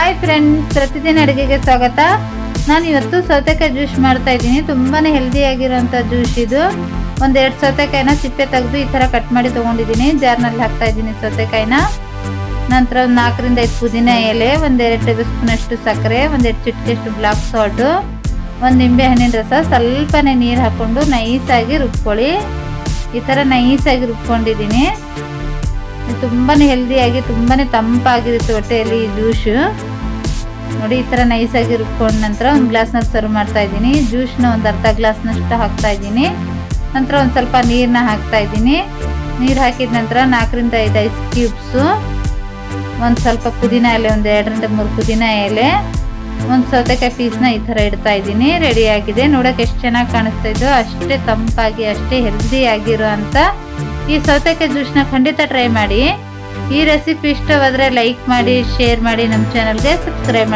Hi friends, ಪ್ರತಿದಿನ ಅಡುಗೆಗೆ ಸ್ವಾಗತ. ನಾನು ಇವತ್ತು ಸೌತೆಕಾಯಿ ಜ್ಯೂಸ್ ಮಾಡ್ತಾ ಇದ್ದೀನಿ. ತುಂಬಾ ಹೆಲ್ದಿಯಾಗಿರೋಂಥ ಜ್ಯೂಸ್ ಇದು. ಒಂದೆರಡು ಸೌತೆಕಾಯಿನ ಸಿಪ್ಪೆ ತೆಗೆದು ಈ ಥರ ಕಟ್ ಮಾಡಿ ತೊಗೊಂಡಿದ್ದೀನಿ. ಜಾರ್ನಲ್ಲಿ ಹಾಕ್ತಾ ಇದ್ದೀನಿ ಸೌತೆಕಾಯಿನ. ನಂತರ ಒಂದು 4 ರಿಂದ 5 ಪುದೀನ ಎಲೆ, 1-2 ಟೇಬಲ್ ಸ್ಪೂನಷ್ಟು ಸಕ್ಕರೆ, 1-2 ಚಿಟಿಕೆಯಷ್ಟು ಬ್ಲಾಕ್ ಸಾಲ್ಟು, 1 ನಿಂಬೆ ಹಣ್ಣಿನ ರಸ, ಸ್ವಲ್ಪನೇ ನೀರು ಹಾಕ್ಕೊಂಡು ನೈಸಾಗಿ ರುಬ್ಕೊಳ್ಳಿ. ಈ ಥರ ನೈಸಾಗಿ ರುಬ್ಕೊಂಡಿದ್ದೀನಿ. ತುಂಬಾ ಹೆಲ್ದಿಯಾಗಿ ತುಂಬಾ ತಂಪಾಗಿರುತ್ತೆ ಹೊಟ್ಟೆಯಲ್ಲಿ ಈ ಜ್ಯೂಸು. ನೋಡಿ, ಈ ಥರ ನೈಸಾಗಿ ರುಬ್ಕೊಂಡ ನಂತರ ಒಂದು ಗ್ಲಾಸ್ನಲ್ಲಿ ಸರ್ವ್ ಮಾಡ್ತಾ ಇದ್ದೀನಿ. ಜ್ಯೂಸ್ನ ಒಂದು ಅರ್ಧ ಗ್ಲಾಸ್ನಷ್ಟು ಹಾಕ್ತಾ ಇದ್ದೀನಿ. ನಂತರ ಒಂದು ಸ್ವಲ್ಪ ನೀರನ್ನ ಹಾಕ್ತಾ ಇದ್ದೀನಿ. ನೀರು ಹಾಕಿದ ನಂತರ 4 ರಿಂದ 5 ಐಸ್ ಕ್ಯೂಬ್ಸು, ಒಂದು ಸ್ವಲ್ಪ ಪುದೀನ ಎಲೆ, 1-2 ರಿಂದ 3 ಪುದೀನ ಎಲೆ, ಒಂದು ಸೌತೆಕಾಯಿ ಪೀಸ್ನ ಈ ಥರ ಇಡ್ತಾ ಇದ್ದೀನಿ. ರೆಡಿಯಾಗಿದೆ. ನೋಡೋಕೆ ಎಷ್ಟು ಚೆನ್ನಾಗಿ ಕಾಣಿಸ್ತಾ ಇದ್ದು, ಅಷ್ಟೇ ತಂಪಾಗಿ ಅಷ್ಟೇ ಹೆಲ್ದಿಯಾಗಿರೋ ಅಂಥ ಈ ಸೌತೆಕಾಯಿ ಜ್ಯೂಸ್ನ ಖಂಡಿತ ಟ್ರೈ ಮಾಡಿ. ಈ ರೆಸಿಪಿ ಇಷ್ಟವಾದರೆ ಲೈಕ್ ಮಾಡಿ, ಶೇರ್ ಮಾಡಿ, ನಮ್ಮ ಚಾನಲ್ಗೆ ಸಬ್ಸ್ಕ್ರೈಬ್ ಮಾಡಿ.